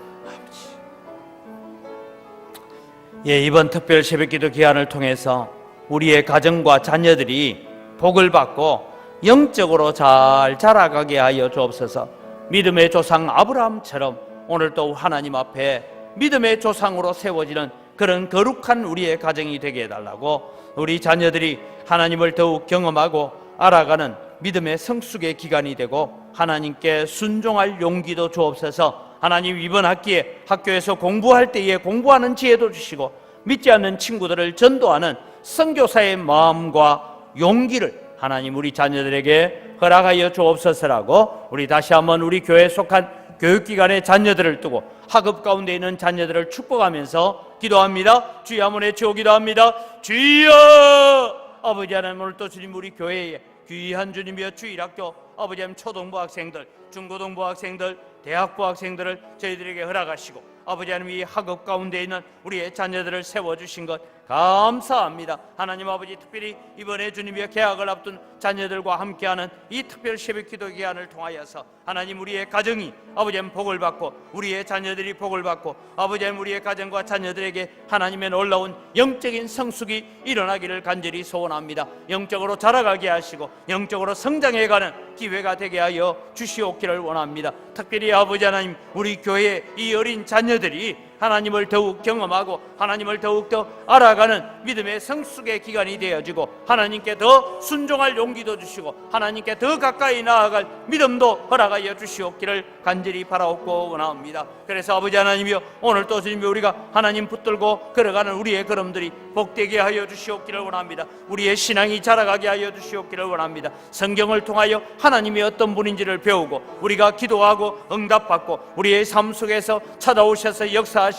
아버지, 이번 특별 새벽기도 기간을 통해서 우리의 가정과 자녀들이 복을 받고 영적으로 잘 자라가게 하여 주옵소서. 믿음의 조상 아브라함처럼 오늘도 하나님 앞에 믿음의 조상으로 세워지는 그런 거룩한 우리의 가정이 되게 해달라고, 우리 자녀들이 하나님을 더욱 경험하고 알아가는 믿음의 성숙의 기간이 되고 하나님께 순종할 용기도 주옵소서. 하나님, 이번 학기에 학교에서 공부할 때에 공부하는 지혜도 주시고 믿지 않는 친구들을 전도하는 선교사의 마음과 용기를 하나님 우리 자녀들에게 허락하여 주옵소서라고, 우리 다시 한번 우리 교회에 속한 교육기관의 자녀들을 두고 학업 가운데 있는 자녀들을 축복하면서 기도합니다. 주여 한번 외쳐 기도합니다. 주여! 아버지 하나님, 오늘 또 주님 우리 교회에 귀한 주님이여 주일학교 아버지 하나님 초등부 학생들, 중고등부 학생들, 대학부 학생들을 저희들에게 허락하시고 아버지 하나님 이 학업 가운데 있는 우리의 자녀들을 세워주신 것 감사합니다. 하나님 아버지, 특별히 이번에 주님의 개학을 앞둔 자녀들과 함께하는 이 특별 새벽 기도 기간을 통하여서 하나님 우리의 가정이 아버지 하나님 복을 받고 우리의 자녀들이 복을 받고 아버지 하나님 우리의 가정과 자녀들에게 하나님의 놀라운 영적인 성숙이 일어나기를 간절히 소원합니다. 영적으로 자라가게 하시고 영적으로 성장해가는 기회가 되게 하여 주시옵기를 원합니다. 특별히 아버지 하나님, 우리 교회의 이 어린 자녀들이 하나님을 더욱 경험하고 하나님을 더욱더 알아가는 믿음의 성숙의 기간이 되어지고 하나님께 더 순종할 용기도 주시고 하나님께 더 가까이 나아갈 믿음도 허락하여 주시옵기를 간절히 바라옵고 원합니다. 그래서 아버지 하나님이여, 오늘 또 주님이 우리가 하나님 붙들고 걸어가는 우리의 걸음들이 복되게 하여 주시옵기를 원합니다. 우리의 신앙이 자라가게 하여 주시옵기를 원합니다. 성경을 통하여 하나님이 어떤 분인지를 배우고 우리가 기도하고 응답받고 우리의 삶 속에서 찾아오셔서 역사하시는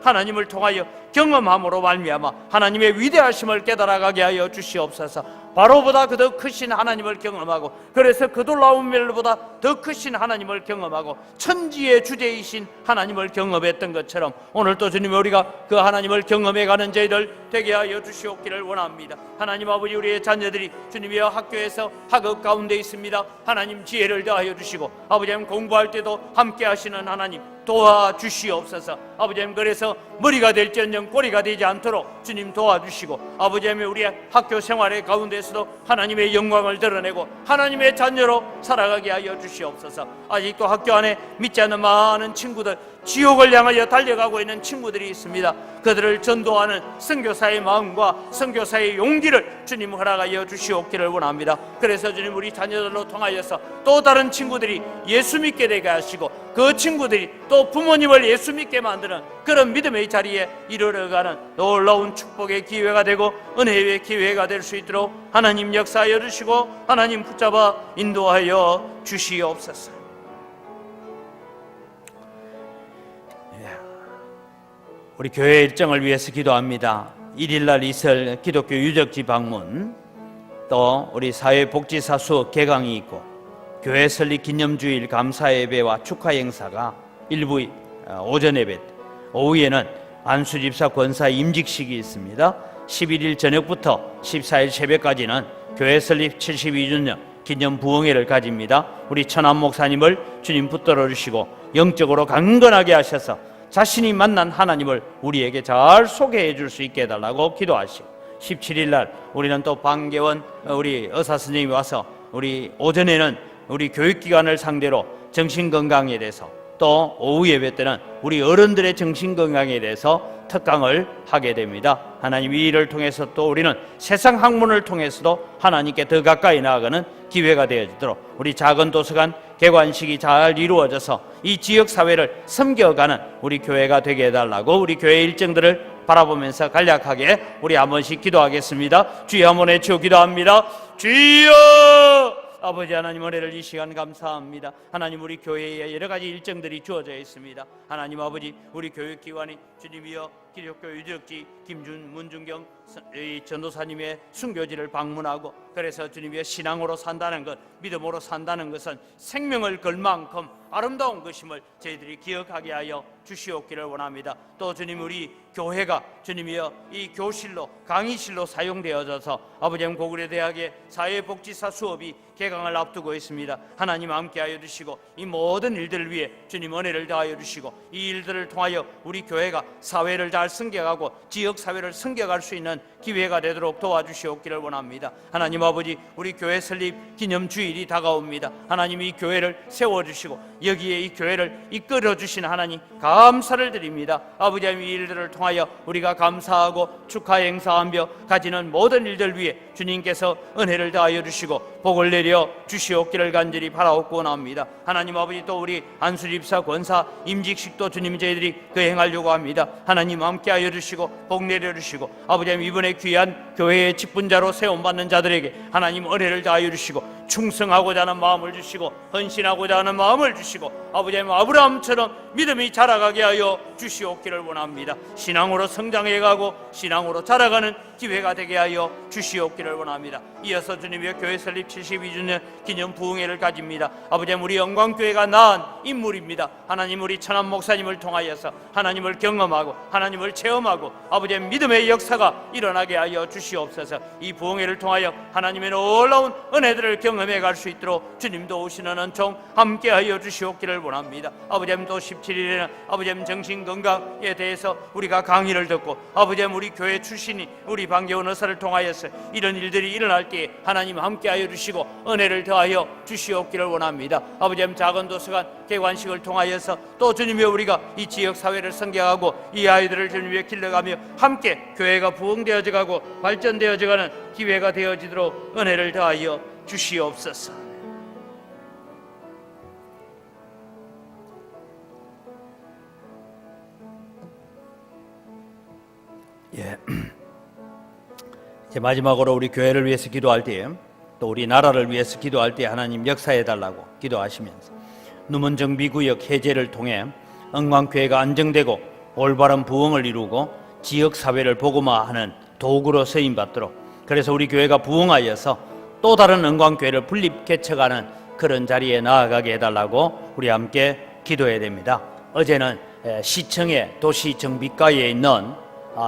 하나님을 통하여 경험함으로 말미암아 하나님의 위대하심을 깨달아가게 하여 주시옵소서. 바로보다 더 크신 하나님을 경험하고, 그래서 그 놀라운 멜보다 더 크신 하나님을 경험하고 천지의 주제이신 하나님을 경험했던 것처럼 오늘 또 주님 우리가 그 하나님을 경험해가는 저희들 되게 하여 주시옵기를 원합니다. 하나님 아버지, 우리의 자녀들이 주님이여 학교에서 학업 가운데 있습니다. 하나님 지혜를 더하여 주시고 아버지 하나님 공부할 때도 함께 하시는 하나님 도와주시옵소서. 아버지 하나님, 그래서 머리가 될지언정 꼬리가 되지 않도록 주님 도와주시고 아버지 하나님 우리의 학교 생활의 가운데서도 하나님의 영광을 드러내고 하나님의 자녀로 살아가게 하여 주시옵소서. 아직도 학교 안에 믿지 않는 많은 친구들, 지옥을 향하여 달려가고 있는 친구들이 있습니다. 그들을 전도하는 선교사의 마음과 선교사의 용기를 주님 허락하여 주시옵기를 원합니다. 그래서 주님 우리 자녀들로 통하여서 또 다른 친구들이 예수 믿게 되게 하시고 그 친구들이 또 부모님을 예수 믿게 만드는 그런 믿음의 자리에 이르러가는 놀라운 축복의 기회가 되고 은혜의 기회가 될 수 있도록 하나님 역사하여 주시고 하나님 붙잡아 인도하여 주시옵소서. 우리 교회 일정을 위해서 기도합니다. 1일날 있을 기독교 유적지 방문, 또 우리 사회복지사 수업 개강이 있고 교회 설립 기념주일 감사 예배와 축하 행사가 일부 오전 예배, 오후에는 안수집사 권사 임직식이 있습니다. 11일 저녁부터 14일 새벽까지는 교회 설립 72주년 기념 부흥회를 가집니다. 우리 천안 목사님을 주님 붙들어 주시고 영적으로 강건하게 하셔서 자신이 만난 하나님을 우리에게 잘 소개해 줄 수 있게 해달라고 기도하시고, 17일 날 우리는 또 방계원 우리 의사 선생님이 와서 우리 오전에는 우리 교육기관을 상대로 정신건강에 대해서, 또 오후 예배 때는 우리 어른들의 정신건강에 대해서 특강을 하게 됩니다. 하나님 이 일을 통해서 또 우리는 세상 학문을 통해서도 하나님께 더 가까이 나아가는 기회가 되어지도록 우리 작은 도서관 개관식이 잘 이루어져서 이 지역사회를 섬겨가는 우리 교회가 되게 해달라고 우리 교회 일정들을 바라보면서 간략하게 우리 한 번씩 기도하겠습니다. 주여 한번 외쳐 기도합니다. 주여! 아버지 하나님, 은혜를 이 시간 감사합니다. 하나님 우리 교회에 여러 가지 일정들이 주어져 있습니다. 하나님 아버지, 우리 교육기관이 주님이여 기독교 유적지 김문중경 전도사님의 순교지를 방문하고, 그래서 주님의 신앙으로 산다는 것, 믿음으로 산다는 것은 생명을 걸 만큼 아름다운 것임을 저희들이 기억하게 하여 주시옵기를 원합니다. 또 주님, 우리 교회가 주님이여 이 교실로, 강의실로 사용되어져서 아버지 고구려 대학의 사회복지사 수업이 개강을 앞두고 있습니다. 하나님 함께하여 주시고 이 모든 일들을 위해 주님 은혜를 더하여 주시고, 이 일들을 통하여 우리 교회가 사회를 잘 승격하고 지역사회를 승격할 수 있는 기회가 되도록 도와주시옵기를 원합니다. 하나님 아버지, 우리 교회 설립 기념주일이 다가옵니다. 하나님, 이 교회를 세워주시고 여기에 이 교회를 이끌어주신 하나님 감사를 드립니다. 아버지, 이 일들을 통하여 우리가 감사하고 축하 행사하며 가지는 모든 일들 위해 주님께서 은혜를 더하여 주시고 복을 내려 주시옵기를 간절히 바라옵고 원합니다. 하나님 아버지, 또 우리 안수집사 권사 임직식도 주님 저희들이 거행하려고 합니다. 하나님 함께하여 주시고 복 내려 주시고, 아버지 이번에 귀한 교회의 직분자로 세움받는 자들에게 하나님 은혜를 더하여 주시고 충성하고자 하는 마음을 주시고 헌신하고자 하는 마음을 주시고, 아버지 아브라함처럼 믿음이 자라가게 하여 주시옵기를 원합니다. 신앙으로 성장해가고 신앙으로 자라가는 기회가 되게 하여 주시옵기를 원합니다. 이어서 주님의 교회 설립 72주년 기념 부흥회를 가집니다. 아버지, 우리 영광교회가 낳은 인물입니다. 하나님, 우리 천안 목사님을 통하여서 하나님을 경험하고 하나님을 체험하고 아버지 믿음의 역사가 일어나게 하여 주시옵소서. 이 부흥회를 통하여 하나님의 놀라운 은혜들을 경험해 갈 수 있도록 주님도 오시는 은총 함께하여 주시옵기를 원합니다. 아버지, 또 17일에는 아버지 정신건강에 대해서 우리가 강의를 듣고, 아버지 우리 교회 출신이 우리 방계원 의사를 통하여서 이런 일들이 일어날 때에 하나님 함께하여 주시고 은혜를 더하여 주시옵기를 원합니다. 아버지, 작은 도서관 개관식을 통하여서 또 주님의 우리가 이 지역사회를 성경하고 이 아이들을 주님의 길러가며 함께 교회가 부흥되어져 가고 발전되어져 가는 기회가 되어지도록 은혜를 더하여 주시옵소서. 예. 이제 마지막으로 우리 교회를 위해서 기도할 때, 또 우리 나라를 위해서 기도할 때 하나님 역사해 달라고 기도하시면서 누문정비구역 해제를 통해 은광교회가 안정되고 올바른 부흥을 이루고 지역사회를 복음화하는 도구로 쓰임받도록, 그래서 우리 교회가 부흥하여서 또 다른 은광교회를 분립 개척하는 그런 자리에 나아가게 해달라고 우리 함께 기도해야 됩니다. 어제는 시청의 도시정비과에 있는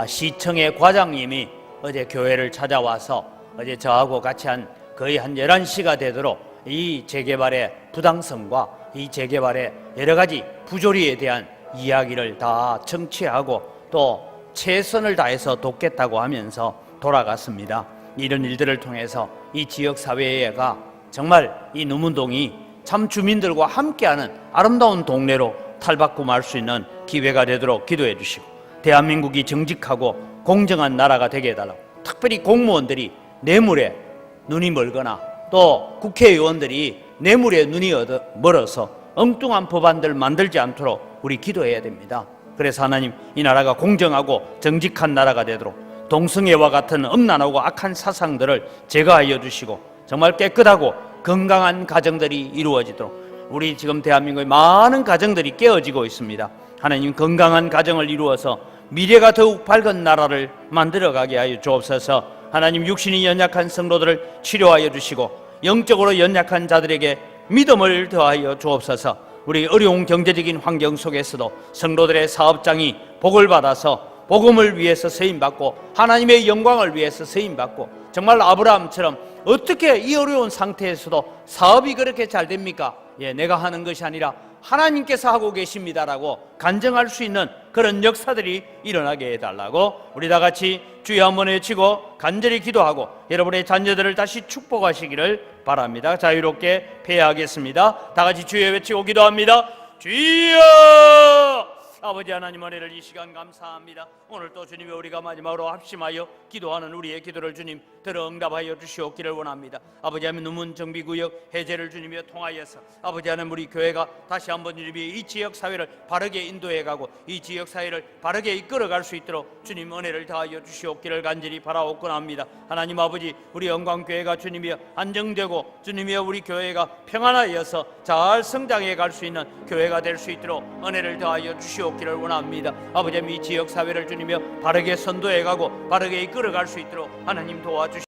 시청의 과장님이 어제 교회를 찾아와서 어제 저하고 같이 거의 한 11시가 되도록 이 재개발의 부당성과 이 재개발의 여러 가지 부조리에 대한 이야기를 다 청취하고 또 최선을 다해서 돕겠다고 하면서 돌아갔습니다. 이런 일들을 통해서 이 지역사회가 정말 이 누문동이 참 주민들과 함께하는 아름다운 동네로 탈바꿈할 수 있는 기회가 되도록 기도해 주시고, 대한민국이 정직하고 공정한 나라가 되게 해달라고, 특별히 공무원들이 뇌물에 눈이 멀거나 또 국회의원들이 뇌물에 눈이 멀어서 엉뚱한 법안들 만들지 않도록 우리 기도해야 됩니다. 그래서 하나님, 이 나라가 공정하고 정직한 나라가 되도록 동성애와 같은 음란하고 악한 사상들을 제거하여 주시고 정말 깨끗하고 건강한 가정들이 이루어지도록, 우리 지금 대한민국의 많은 가정들이 깨어지고 있습니다. 하나님, 건강한 가정을 이루어서 미래가 더욱 밝은 나라를 만들어가게 하여 주옵소서. 하나님, 육신이 연약한 성도들을 치료하여 주시고 영적으로 연약한 자들에게 믿음을 더하여 주옵소서. 우리 어려운 경제적인 환경 속에서도 성도들의 사업장이 복을 받아서 복음을 위해서 쓰임받고 하나님의 영광을 위해서 쓰임받고, 정말 아브라함처럼 어떻게 이 어려운 상태에서도 사업이 그렇게 잘 됩니까? 내가 하는 것이 아니라 하나님께서 하고 계십니다라고 간증할 수 있는 그런 역사들이 일어나게 해달라고 우리 다 같이 주여 한번 외치고 간절히 기도하고 여러분의 자녀들을 다시 축복하시기를 바랍니다. 자유롭게 패하겠습니다. 다 같이 주여 외치고 기도합니다. 주여! 아버지 하나님, 은혜를 이 시간 감사합니다. 오늘 또 주님이 우리가 마지막으로 합심하여 기도하는 우리의 기도를 주님 들어 응답하여 주시옵기를 원합니다. 아버지 하나님, 누문정비구역 해제를 주님이 통하여서 아버지 하나님, 우리 교회가 다시 한번 주님이 이 지역사회를 바르게 인도해가고 이 지역사회를 바르게 이끌어갈 수 있도록 주님 은혜를 다하여 주시옵기를 간절히 바라옵곤 합니다. 하나님 아버지, 우리 영광교회가 주님이 안정되고 주님이 우리 교회가 평안하여서 잘 성장해 갈 수 있는 교회가 될 수 있도록 은혜를 다하여 주시옵기를 없기를 원합니다. 아버지, 이 지역 사회를 주님이여 바르게 선도해가고 바르게 이끌어갈 수 있도록 하나님 도와주시옵소서.